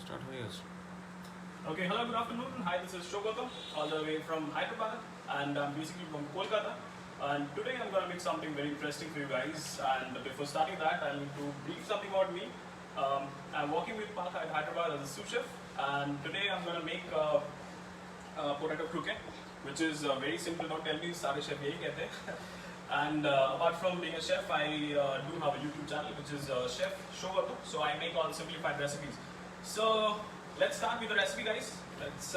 Start हो गया. Okay, hello, good afternoon. Hi, this is Shogoto, all the way from Hyderabad, and I'm basically from Kolkata. And today I'm going to make something very interesting for you guys. And before starting that, I need to brief something about me. I'm working with Park at Hyderabad as a sous chef, and today I'm going to make potato croquette, which is very simple. Don't tell me, सारे chef यही कहते हैं. And apart from being a chef, I do have a YouTube channel, which is Chef Shogoto. So I make all simplified recipes. So let's start with the recipe, guys. Let's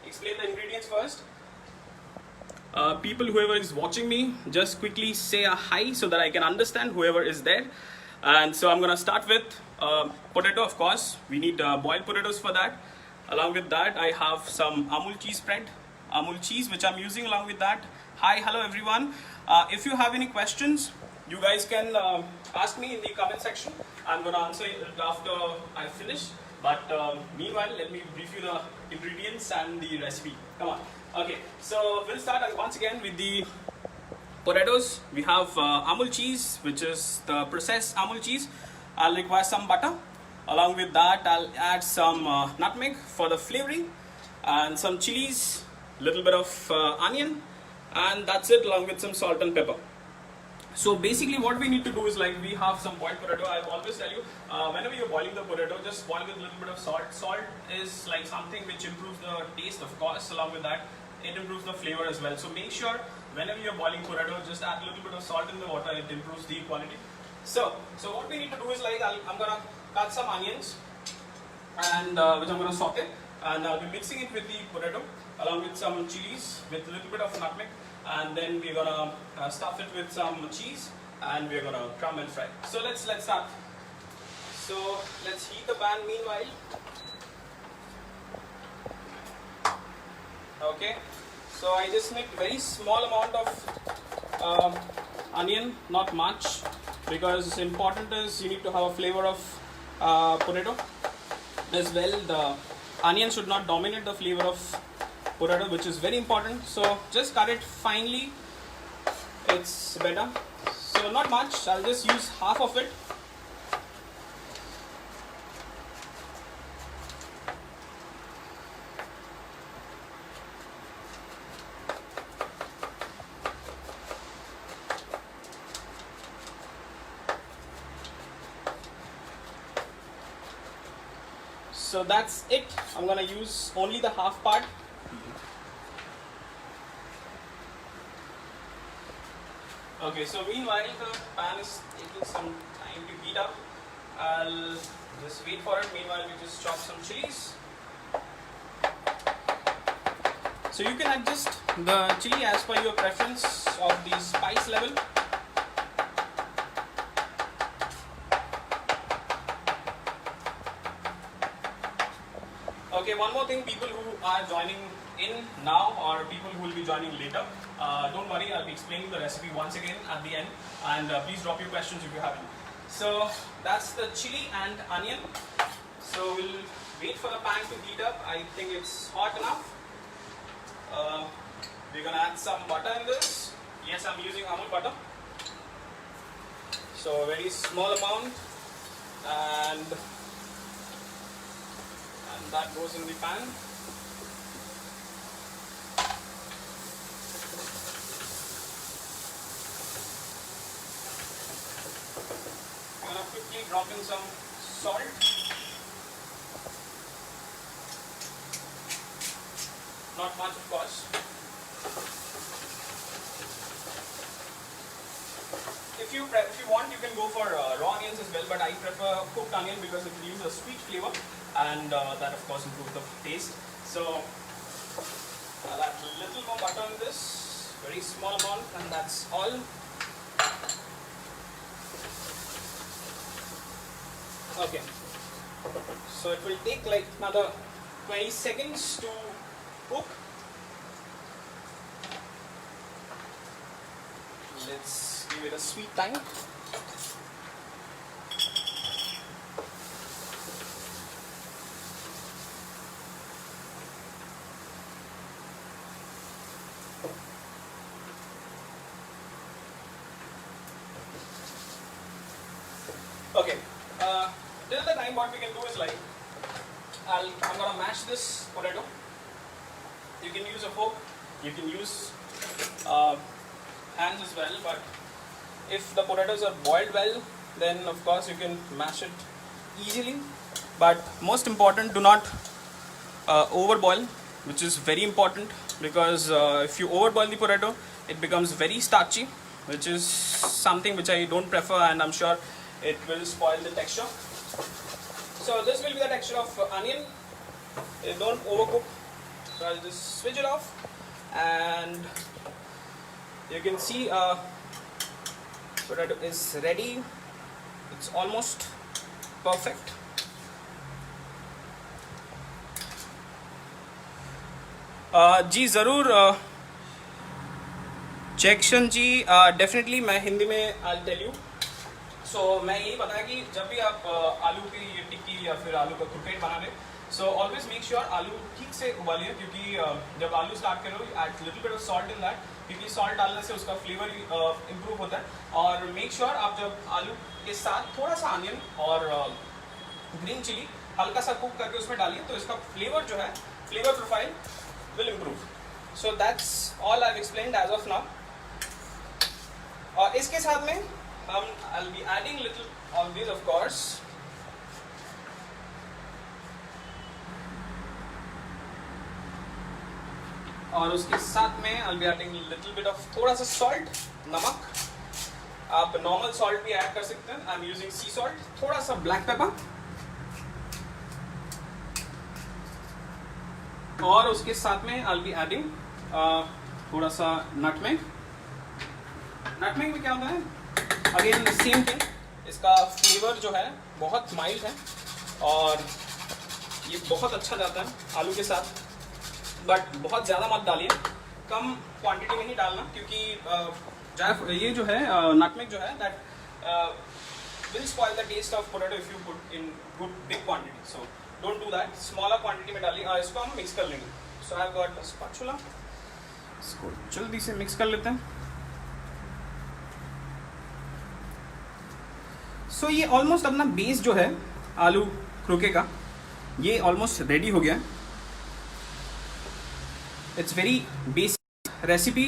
explain the ingredients first. People, whoever is watching me, just quickly say a hi so that I can understand whoever is there. And so I'm gonna start with potato, of course. We need boiled potatoes for that. Along with that, I have some Amul cheese spread, Amul cheese, which I'm using along with that. Hi, hello everyone. If you have any questions, you guys can ask me in the comment section. I'm gonna answer it after I finish. But meanwhile, let me brief you the ingredients and the recipe. Come on. Okay, so we'll start once again with the potatoes. We have Amul cheese, which is the processed Amul cheese. I'll require some butter. Along with that, I'll add some nutmeg for the flavoring and some chilies, little bit of onion, and that's it, along with some salt and pepper. So basically what we need to do is, like, we have some boiled potato. I always tell you, whenever you're boiling the potato, just boil with a little bit of salt. Salt is like something which improves the taste, of course. Along with that, it improves the flavor as well. So make sure whenever you're boiling potato, just add a little bit of salt in the water. It improves the quality. So what we need to do is, like, I'm gonna cut some onions, and which I'm gonna saute, and I'll be mixing it with the potato along with some chilies with a little bit of nutmeg. And then we're gonna stuff it with some cheese, and we're gonna crumb and fry. So let's start. So let's heat the pan meanwhile. Okay. So I just make very small amount of onion, not much, because important is you need to have a flavor of potato as well. The onion should not dominate the flavor of potato, which is very important. So just cut it finely, it's better. So not much, I'll just use half of it. So that's it. I'm gonna use only the half part. Okay, so meanwhile the pan is taking some time to heat up. I'll just wait for it. Meanwhile, we just chop some chilies. So you can adjust the chili as per your preference of the spice level. Okay, one more thing, people who are joining in now or people who will be joining later, don't worry, I'll be explaining the recipe once again at the end, and please drop your questions if you have any. So that's the chili and onion. So we'll wait for the pan to heat up. I think it's hot enough. We're gonna add some butter in this. Yes, I'm using Amul butter. So a very small amount, and that goes in the pan. I'm gonna quickly drop in some salt. Not much, of course. If you want, you can go for raw onions as well, but I prefer cooked onion because it gives a sweet flavor, and that of course improves the taste. So I'll add a little more butter in this, very small amount, and that's all. Okay, so it will take like another 20 seconds to cook. Let's give it a sweet time. Okay, till the time what we can do is, like, I'm gonna mash this potato. You can use a fork, you can use hands as well, but if the potatoes are boiled well, then of course you can mash it easily. But most important, do not overboil, which is very important, because if you overboil the potato, it becomes very starchy, which is something which I don't prefer, and I'm sure it will spoil the texture. So this will be the texture of onion. Don't overcook. So I'll just switch it off, and you can see potato is ready. It's almost perfect. जी ज़रूर जैक्शन जी, definitely मैं हिंदी में I tell you. सो मैं यही बताया कि जब भी आप आलू की ये टिक्की या फिर आलू का क्रिकेट बना रहे, सो ऑलवेज मेक श्योर आलू ठीक से उबालिए, क्योंकि जब आलू स्टार्ट करो add little bit of salt in that, क्योंकि सॉल्ट डालने से उसका फ्लेवर इम्प्रूव होता है. और मेक श्योर आप जब आलू के साथ थोड़ा सा अनियन और ग्रीन चिली हल्का सा कुक करके उसमें डालिए, तो इसका फ्लेवर जो है, flavour profile will improve. So that's all I've explained as of now. और इसके साथ में हम I'll be adding little of these of course. और उसके साथ में I'll be adding little bit of थोड़ा सा salt, नमक. आप normal salt भी add कर सकते हैं. I'm using sea salt. थोड़ा सा black pepper. और उसके साथ में I'll be adding थोड़ा सा नटमेग. नटमेग में क्या होता है, अगेन सेम थिंग, इसका फ्लेवर जो है बहुत माइल्ड है और ये बहुत अच्छा जाता है आलू के साथ. बट बहुत ज़्यादा मत डालिए, कम क्वांटिटी में ही डालना, क्योंकि ये जो है नटमेग जो है that will spoil the taste of potato if you put in good big quantity. So don't do that. Smaller quantity में डालिए. इसको हम मिक्स कर लेंगे. So I have got a spatula. इसको जल्दी से मिक्स कर लेते हैं. सो ये ऑलमोस्ट अपना बेस जो है आलू क्रोके का, ये ऑलमोस्ट रेडी हो गया है. इट्स वेरी बेसिक रेसिपी,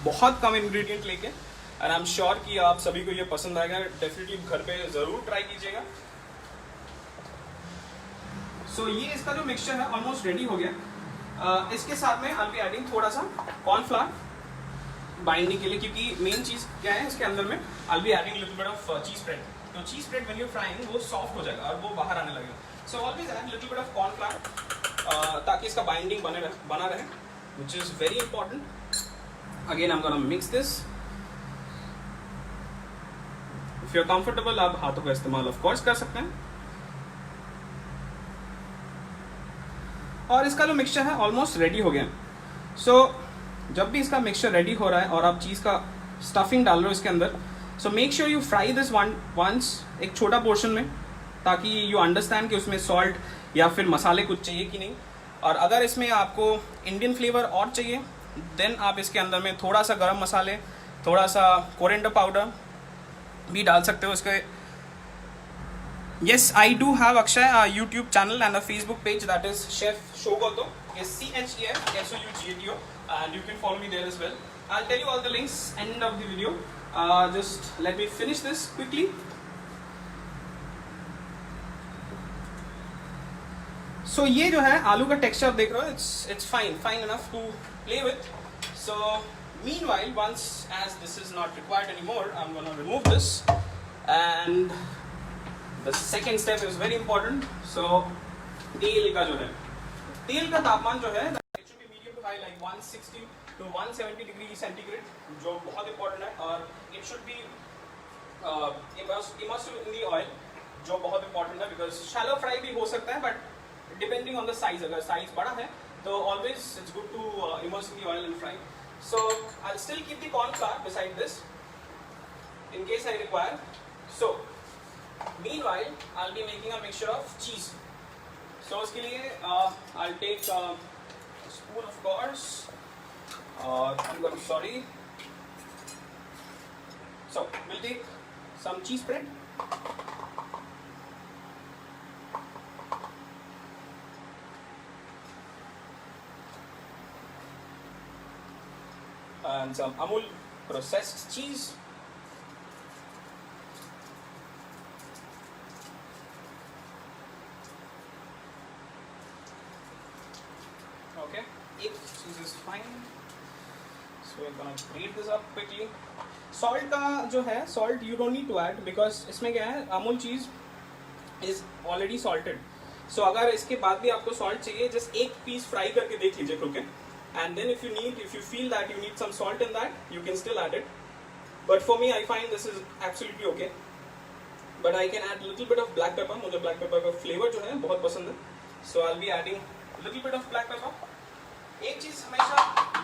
बहुत कम इंग्रेडिएंट लेके, एंड आई एम श्योर कि आप सभी को ये पसंद आएगा. डेफिनेटली घर पे ज़रूर ट्राई कीजिएगा. सो ये इसका जो मिक्सचर है ऑलमोस्ट रेडी हो गया. इसके साथ में I'll be adding थोड़ा सा कॉर्नफ्लावर बाइंडिंग के लिए, क्योंकि मेन चीज़ क्या है इसके अंदर में, I'll be adding little bit of cheese spread. तो चीज़ स्प्रेड when you're frying वो सॉफ्ट हो जाएगा और वो बाहर आने लगेगा. So always add little bit of cornflour ताकि इसका बाइंडिंग बना रहे, which is very important. Again I'm gonna mix this. If you're comfortable आप हाथों का इस्तेमाल of course कर सकते हैं. और इसका जो मिक्सचर है ऑलमोस्ट रेडी हो गया. सो जब भी इसका मिक्सचर रेडी हो रहा है और आप चीज़ का स्टफिंग डाल रहे हो इसके अंदर, so make sure you fry this once, एक छोटा पोर्शन में, ताकि यू अंडरस्टैंड कि उसमें सॉल्ट या फिर मसाले कुछ चाहिए कि नहीं. और अगर इसमें आपको इंडियन फ्लेवर और चाहिए, देन आप इसके अंदर में थोड़ा सा गरम मसाले, थोड़ा सा कोरिएंडर पाउडर भी डाल सकते हो. इसके Yes, I do have Akshay a YouTube channel and a Facebook page, that is Chef Shogoto, SCHEF SOUGATO, and you can follow me there as well. I'll tell you all the links end of the video. Just let me finish this quickly. So ये जो है आलू का texture आप देख रहे हो, it's fine enough to play with. So meanwhile, once as this is not required anymore, I'm gonna remove this, and the second step is very important. So तेल का जो है, तेल का तापमान जो है it should be medium to high, like 160 to 170 degree centigrade, जो बहुत important है. और it should be immersed in the oil, जो बहुत important है, because shallow fry भी हो सकता है, but depending on the size, अगर size बड़ा है तो always it's good to immerse in the oil and fry. So I'll still keep the corn flour beside this in case I require. So meanwhile, I'll be making a mixture of cheese. So उसके लिए I'll take a spoon of course. I'm sorry. So we'll take some cheese spread. and some Amul processed cheese. Okay, if cheese is fine, so we're gonna grate this up quickly. Salt का जो है, salt you don't need to add because इसमें क्या है, Amul cheese is already salted. So अगर इसके बाद भी आपको salt चाहिए, just एक piece fry करके देख लीजिए खुल के. And then if you feel that you need some salt in that, you can still add it. But for me, I find this is absolutely okay. But I can add little bit of black pepper. मुझे black pepper का flavor जो है बहुत पसंद है. So I'll be adding little bit of black pepper. एक चीज हमेशा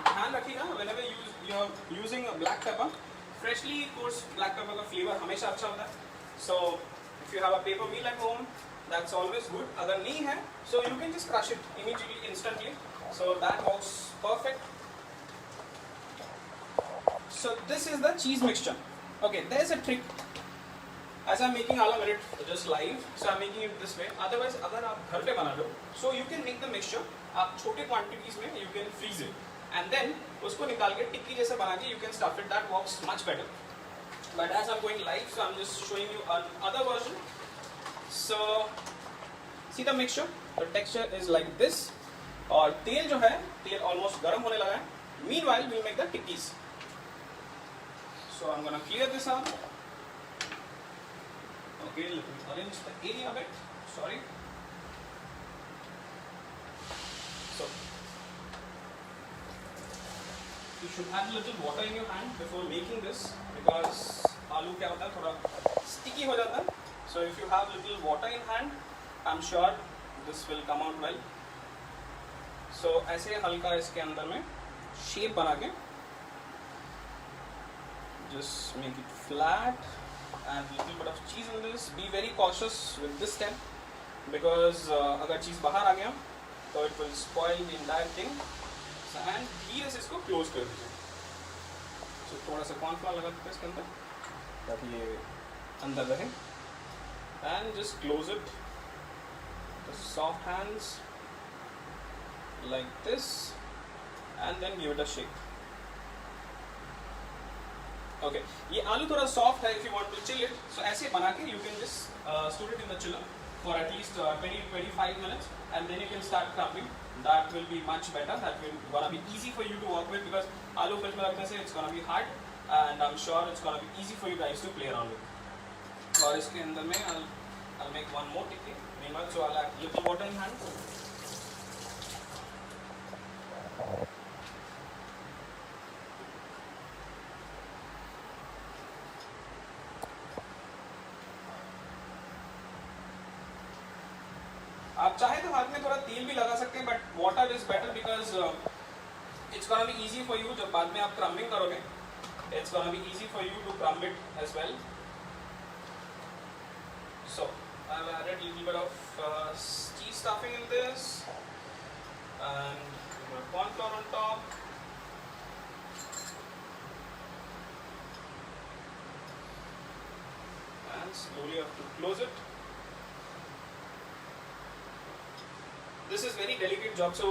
ध्यान रखिएगा, whenever you are using a black pepper, freshly coarse black pepper का flavor हमेशा अच्छा होता है. So if you have a paper mill at home, that's always good. अगर नहीं है, so you can just crush it immediately, instantly. So that works perfect. So this is the cheese mixture. Okay, there's a trick. As I'm making आला मिर्च just live, so I'm making it this way. Otherwise, अगर आप घर पे बना लो, so you can make the mixture. आप छोटे quantities में you can freeze it, and then उसको निकाल के टिक्की जैसे बना के you can stuff it. That works much better. But as I'm going live, so I'm just showing you another version. So see the mixture. The texture is like this. और तेल जो है, तेल almost गर्म होने लगा है. Meanwhile, we'll make the tikkis. So I'm gonna clear this up. Okay, let me arrange the area a bit. Sorry. So you should add a little water in your hand before making this because आलू क्या होता है, थोड़ा sticky हो जाता है. So if you have little water in hand, I'm sure this will come out well. So ऐसे हल्का इसके अंदर में शेप बना के just make it flat and little bit of cheese in this. Be very cautious with this step because अगर चीज़ बाहर आ गया तो it will spoil the entire thing. So, and धीरे से इसको close कर दीजिए. So थोड़ा सा कॉर्नफ्लोर लगा देते हैं इसके अंदर ताकि ये अंदर रहे and just close it. The soft hands like this and then give it a shake. Okay, ये आलू थोड़ा soft है. If you want to chill it, so ऐसे बना के you can just store it in the chiller for at least 20-25 minutes and then you can start crumbling. That will be much better. That will gonna be easy for you to work with because आलू fridge में रखने से it's gonna be hard and I'm sure it's gonna be easy for you guys to play around with. और इसके अंदर में I'll make one more tikki. Meanwhile, so I'll add little water in hand. आप चाहे तो हाथ में थोड़ा तेल भी लगा सकते हैं but water is better because it's gonna be easy for you. जब बाद में आप क्रम्बिंग करोगे it's gonna be easy for you to crumb it as well. So I have added little bit of cheese stuffing in this and cornflour on top. And slowly have to close it. This is very delicate job, so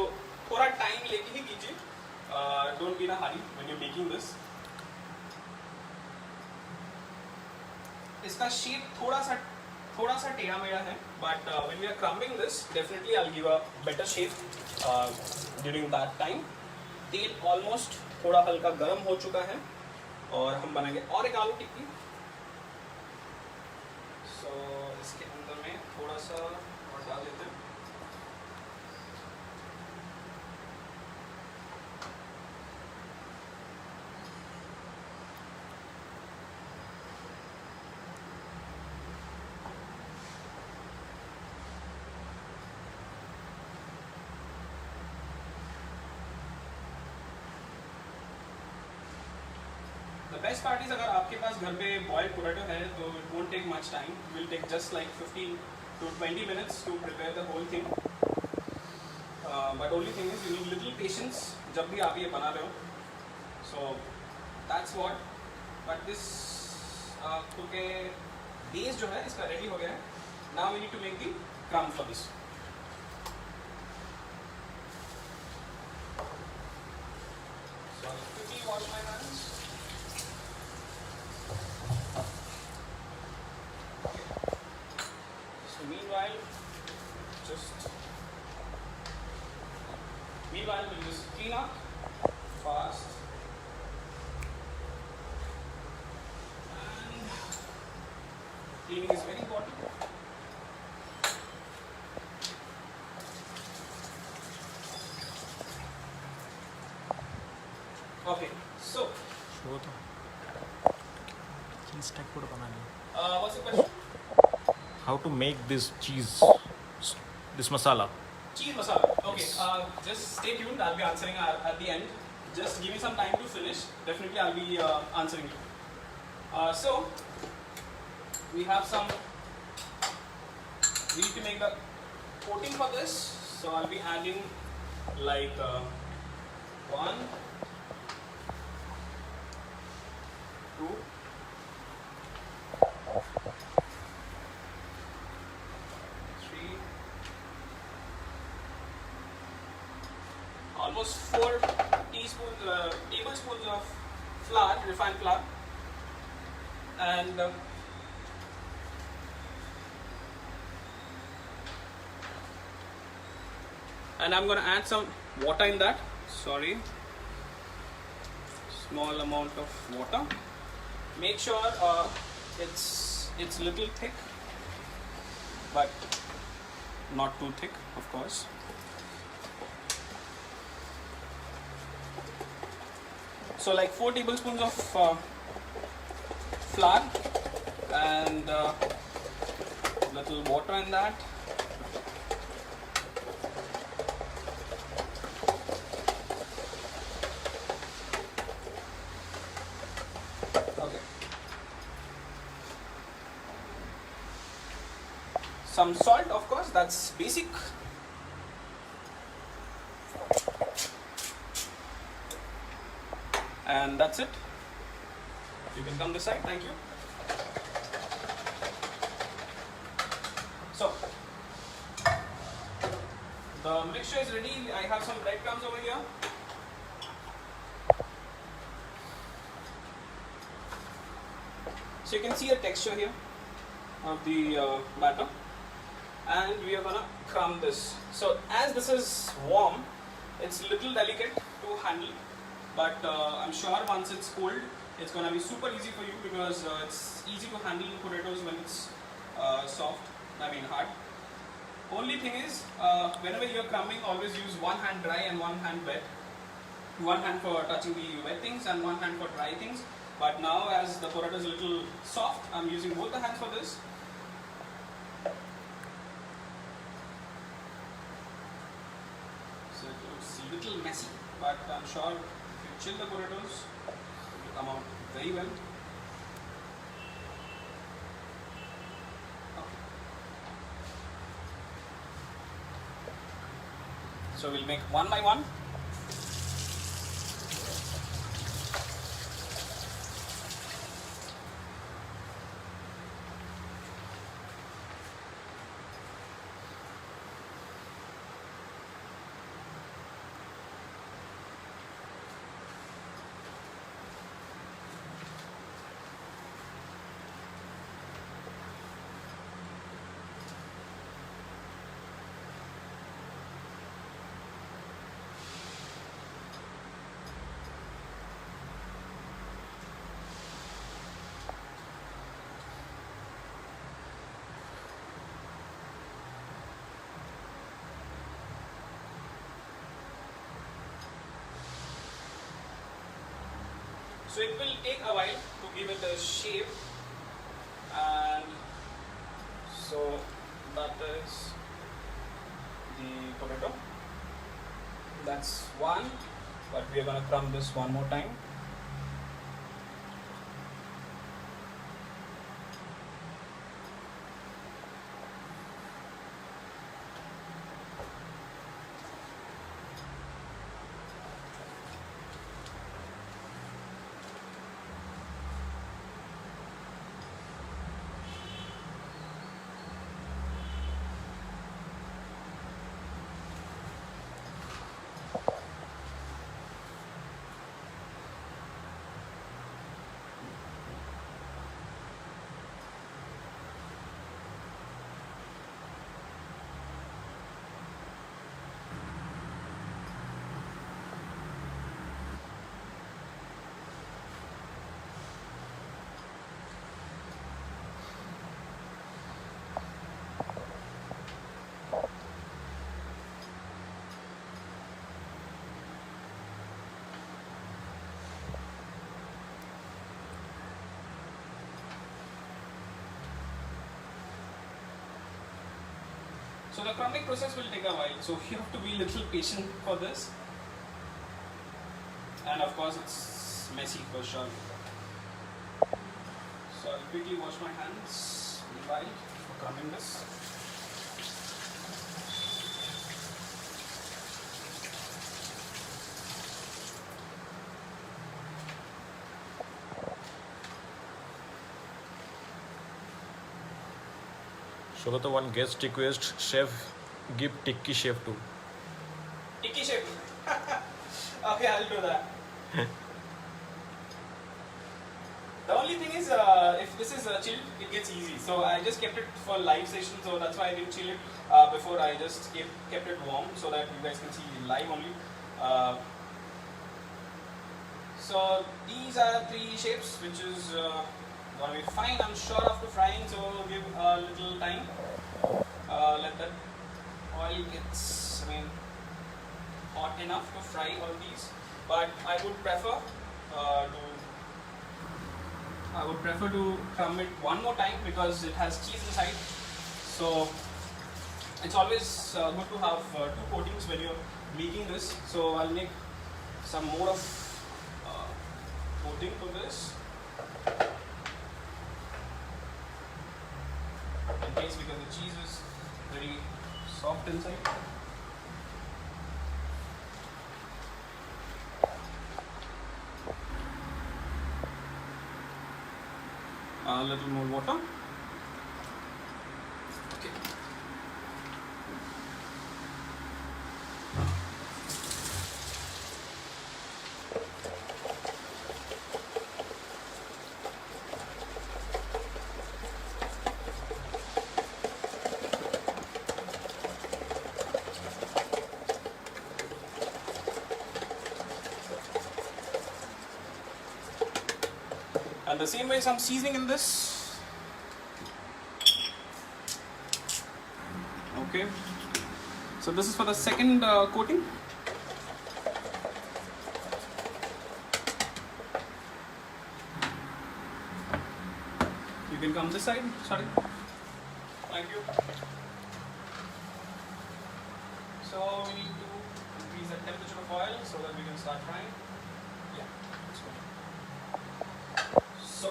थोड़ा time लेके ही कीजिए. Don't be in a hurry when you're making this. इसका shape थोड़ा सा टेढ़ा मेढ़ा है, but when we are crumbing this, definitely I'll give a better shape during that time. तेल almost थोड़ा हल्का गर्म हो चुका है और हम बनाएंगे और एक आलू टिक्की. So इसके अंदर में थोड़ा सा और डाल देते हैं. The best part is अगर आपके पास घर पे boiled potato है तो it won't take much time. It will take just like 15 to 20 minutes to prepare the whole thing. But only thing is you need little patience जब भी आप ये बना रहे हो. So that's what. But this क्योंकि base जो है इसका ready हो गया है. Now we need to make the crumb for this. So I'll quickly wash my hands. Cleaning is very important. Okay, so cheese stack kuda banani. what's the question? How to make this cheese, this masala? Cheese masala. Okay, Yes. just stay tuned. I'll be answering at the end. Just give me some time to finish. Definitely, I'll be answering you. So, we have some. We need to make the coating for this. So, I'll be adding like 1, 2, 3, almost 4 tablespoons of flour, refined flour, and I'm going to add some water in that. Sorry, small amount of water. Make sure it's little thick, but not too thick, of course. So like 4 tablespoons of flour and little water in that. Okay. Some salt, of course, that's basic. And that's it. You can come this side. Thank you. So the mixture is ready. I have some breadcrumbs over here. So you can see the texture here of the batter, and we are gonna crumb this. So as this is warm, it's little delicate to handle. But I'm sure once it's cold, it's going to be super easy for you because it's easy to handle potatoes when it's hard. Only thing is, whenever you're crumbing, always use one hand dry and one hand wet. One hand for touching the wet things and one hand for dry things. But now as the potato is a little soft, I'm using both the hands for this. So it looks a little messy, but I'm sure chill the potatoes, it will come out very well. Okay. So we'll make one by one. So it will take a while to give it a shape, and so that is the potato. That's one, but we are going to crumb this one more time. So the crumbling process will take a while, so you have to be a little patient for this. And of course it's messy for sure. So I'll quickly wash my hands meanwhile for crumbling this. Shogata, one guest request, chef give tikki chef too. Tikki shape. Okay, I'll do that. The only thing is, if this is chilled, it gets easy. So I just kept it for live session, so that's why I didn't chill it before. I just kept it warm so that you guys can see live only. So these are 3 shapes, which is gonna be fine, I'm sure, after frying. So give a little time. Let that oil gets, hot enough to fry all these. But I would prefer to crumb it one more time because it has cheese inside. So it's always good to have 2 coatings when you're making this. So I'll make some more of coating to this in case, because the cheese is very soft inside. A little more water. Okay. And the same way some seasoning in this. Okay. So this is for the second coating. You can come this side. Sorry. Thank you. So we need to increase the temperature of oil so that we can start frying. Yeah, let's go. So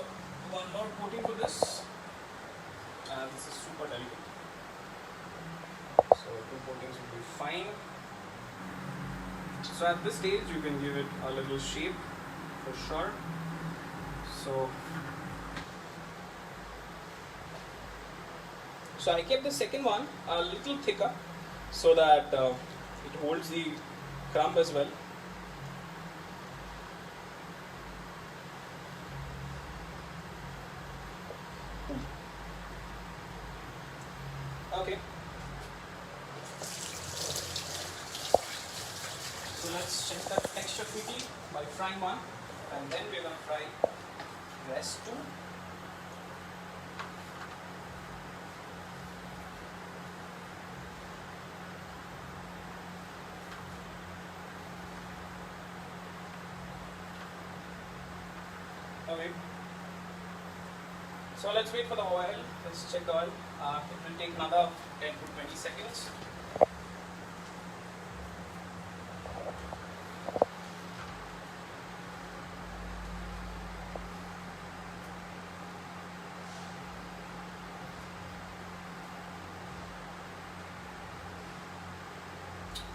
one more coating for this, and this is super delicate. So 2 coatings will be fine. So at this stage you can give it a little shape for sure. So I kept the second one a little thicker so that it holds the crumb as well. Okay. So let's check that texture quickly by frying one, and then we're gonna fry rest 2. Okay. So let's wait for the oil. Let's check the oil. It will take another 10 to 20 seconds.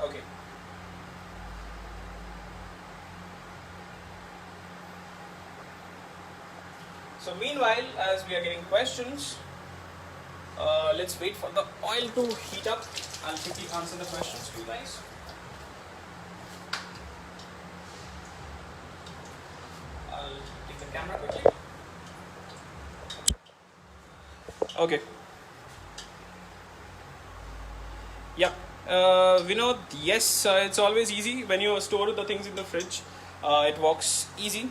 Okay. So meanwhile, as we are getting questions, let's wait for the oil to heat up. I'll quickly answer the questions for you guys. I'll take the camera quickly. Okay. Yeah. Vinod, yes, it's always easy when you store the things in the fridge. It works easy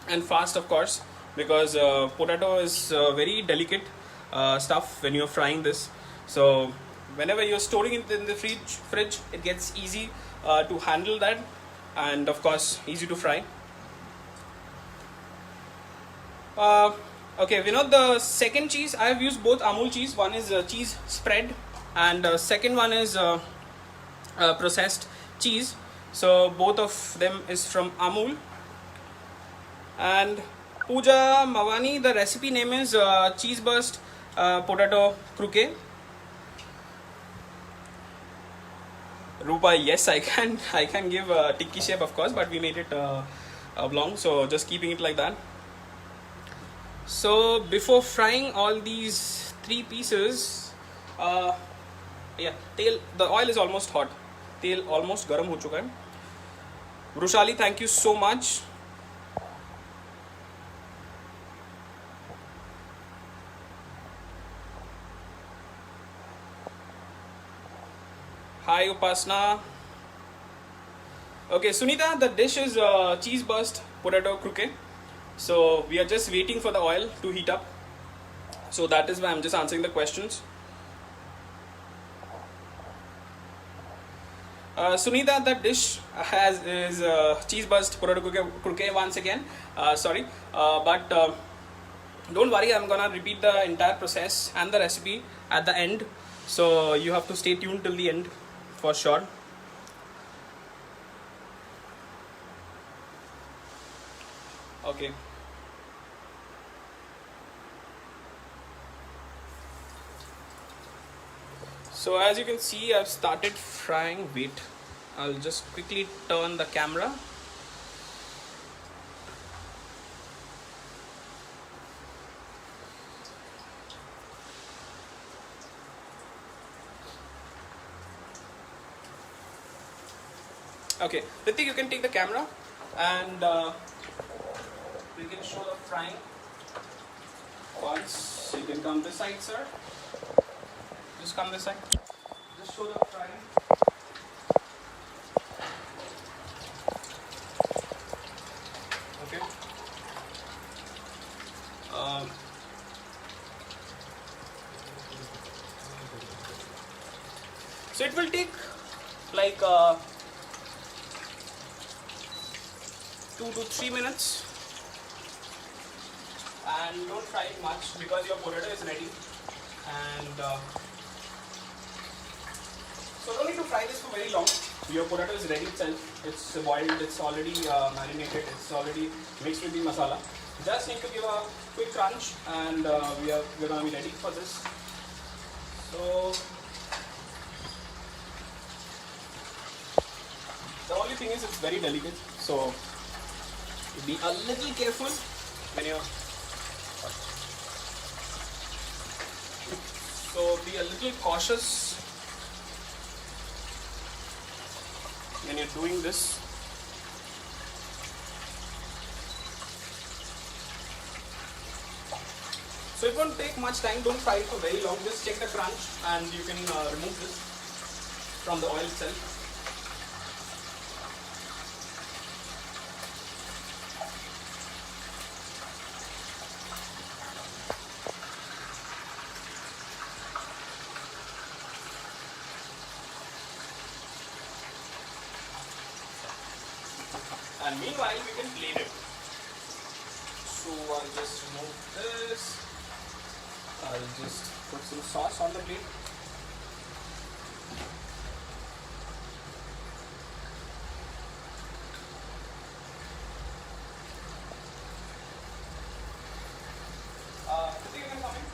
and fast, of course, because potato is very delicate stuff when you're frying this. So whenever you're storing it in the fridge, it gets easy to handle that, and of course easy to fry. Okay, the second cheese, I have used both Amul cheese. One is cheese spread, and second one is processed cheese. So both of them is from Amul. And Pooja Mawani, the recipe name is cheese burst potato croquet. Rupa, yes, I can give a tikki shape, of course, but we made it oblong, so just keeping it like that. So before frying all these three pieces, yeah, the oil is almost hot. Tel almost garam ho chuka hai. Rushali, thank you so much. Hi Upasna. Okay, Sunita, the dish is cheese burst potato croquet. So we are just waiting for the oil to heat up. So that is why I'm just answering the questions. Sunita, the dish is cheese burst potato croquet once again. Sorry, but don't worry, I'm gonna repeat the entire process and the recipe at the end. So you have to stay tuned till the end for sure. Okay. So as you can see, I've started frying. Wait, I'll just quickly turn the camera. Okay, Ritik, you can take the camera and we can show the frying. Once you can come this side, sir. Just come this side. Just show the frying. Okay. So it will take like 2 to 3 minutes, and don't fry it much because your potato is ready. And so don't need to fry this for very long. Your potato is ready itself. It's boiled, it's already marinated, it's already mixed with the masala. Just need to give a quick crunch, and we're gonna be ready for this. So the only thing is it's very delicate, so be a little careful when you're. So be a little cautious when you're doing this. So it won't take much time. Don't fry it for very long. Just check the crunch, and you can remove this from the oil itself. And meanwhile, we can plate it. So I'll just remove this. I'll just put some sauce on the plate. You can come in.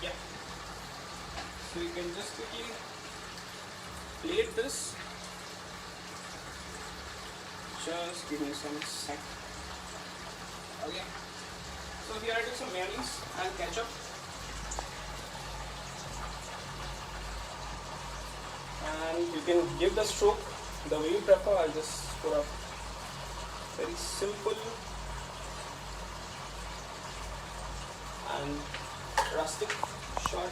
Yeah. So you can just quickly plate this. Just give me some sec. Okay. So here I do some mayonnaise and ketchup. And you can give the stroke the way you prefer. I'll just put a very simple and rustic shot.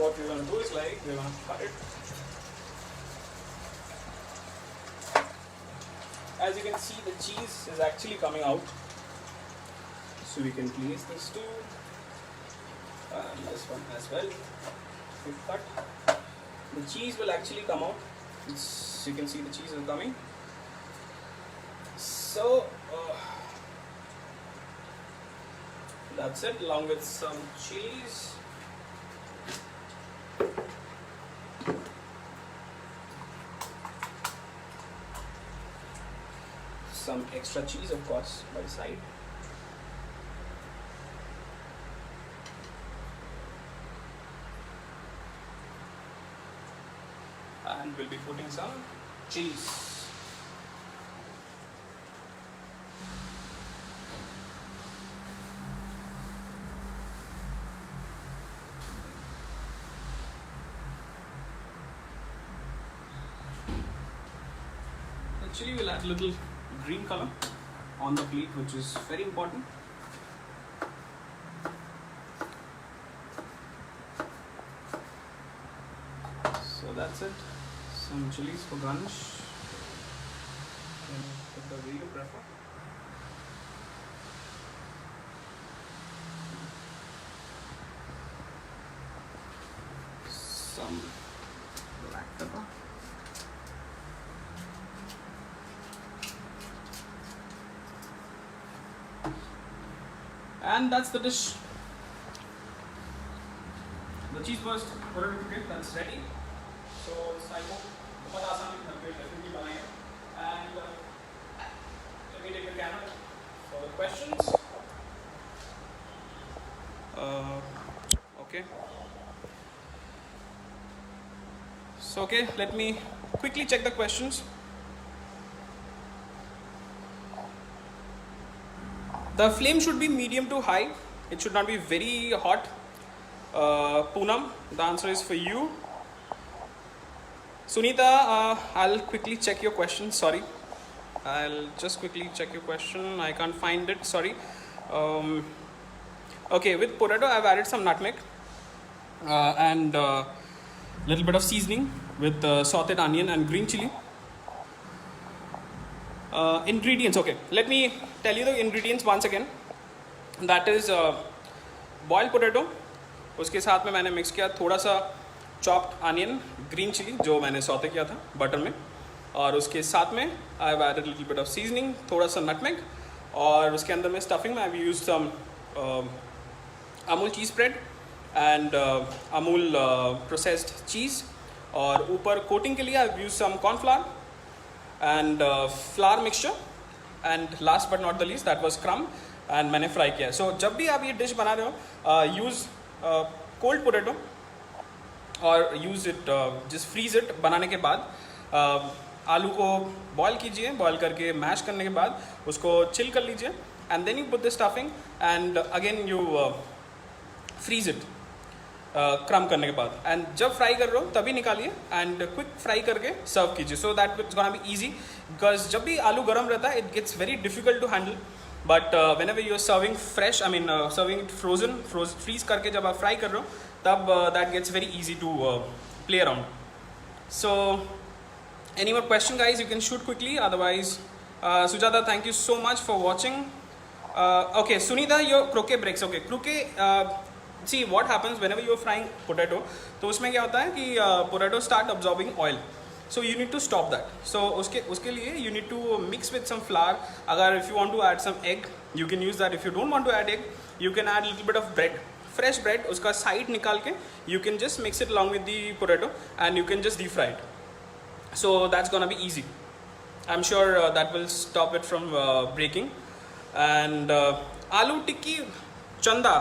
what we're gonna do is like we're gonna cut it. As you can see, the cheese is actually coming out. So we can place this too. And this one as well. We cut. The cheese will actually come out. You can see the cheese is coming. So that's it, along with some cheese. Some extra cheese, of course, by the side. And we'll be putting some cheese. Actually, we'll add a little green color on the plate, which is very important. So that's it. Some chilies for garnish. Put the way you prefer. Some black pepper. And that's the dish. The cheese burst, whatever you get, that's ready. So this type of बहुत आसान है, घर पे definitely बनाएंगे. And let me take the camera for the questions. Okay. So okay, let me quickly check the questions. The flame should be medium to high. It should not be very hot. Poonam, the answer is for you. Sunita, I'll quickly check your question. Sorry. I'll just quickly check your question. I can't find it. Sorry. Okay, with potato, I've added some nutmeg and little bit of seasoning with sauteed onion and green chili. Ingredients, okay, let me tell you the ingredients once again. That is boiled potato, उसके साथ में मैंने mix किया थोड़ा सा chopped onion, green chili जो मैंने saute किया था बटर में, और उसके साथ में I have added a little bit of seasoning, थोड़ा सा nutmeg, और उसके अंदर में stuffing में I have used some Amul cheese spread and Amul processed cheese, और ऊपर coating के लिए I have used some corn flour and flour mixture, and last but not the least that was crumb and मैंने fry किया. So जब भी आप ये डिश बना रहे हो यूज़ कोल्ड पोटैटो और use it just freeze it. बनाने के बाद आलू को बॉईल कीजिए, बॉईल करके मैश करने के बाद उसको चिल कर लीजिए and then you put the stuffing and again you freeze it crumb करने के बाद, एंड जब फ्राई कर रहे हो तभी निकालिए एंड क्विक फ्राई करके सर्व कीजिए. So that it's gonna be easy, because जब भी आलू गर्म रहता है it gets very difficult to handle, but whenever you are serving fresh, I mean serving it frozen freeze करके जब आप फ्राई कर रहे हो तब that gets very easy to play around. So any more question guys, you can shoot quickly, otherwise Sujata, thank you so much for watching. Okay, Sunita, your croquet breaks. Okay, croquet, see what happens whenever you are frying potato, तो उसमें क्या होता है कि potato start absorbing oil, so you need to stop that. So उसके लिए you need to mix with some flour. अगर if you want to add some egg you can use that. If you don't want to add egg you can add a little bit of bread, fresh bread, उसका side निकाल के you can just mix it along with the potato and you can just deep fry it. So that's gonna be easy. I'm sure that will stop it from breaking. And आलू टिक्की, चंदा,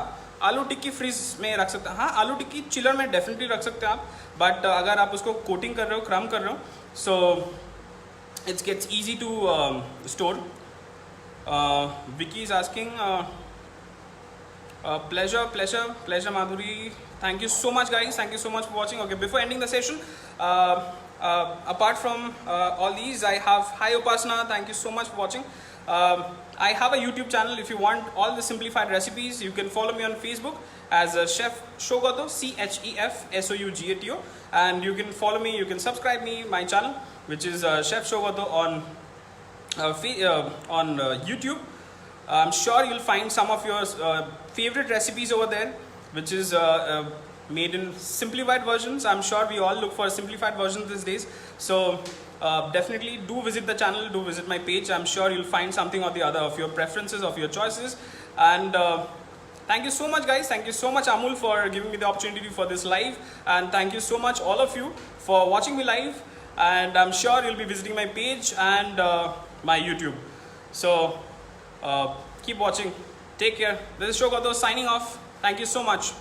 आलू टिक्की freeze में रख सकते हैं. हाँ, आलू टिक्की chiller में डेफिनेटली रख सकते हैं आप, बट अगर आप उसको कोटिंग कर रहे हो, क्रम कर रहे हो, so it's gets easy to store. Vicky is asking pleasure Madhuri, thank you so much guys, thank you so much for watching. Okay, before ending the session, apart from all these I have, hi Upasana, thank you so much for watching. I have a YouTube channel. If you want all the simplified recipes, you can follow me on Facebook as Chef Shogato, CHEF SOUGATO, and you can follow me, you can subscribe me my channel, which is Chef Shogato on YouTube. I'm sure you'll find some of your favorite recipes over there, which is made in simplified versions. I'm sure we all look for simplified versions these days. So definitely do visit the channel, do visit my page. I'm sure you'll find something or the other of your preferences, of your choices. And thank you so much, guys. Thank you so much, Amul, for giving me the opportunity for this live. And thank you so much, all of you, for watching me live. And I'm sure you'll be visiting my page and my YouTube. So keep watching. Take care. This is Shogato signing off. Thank you so much.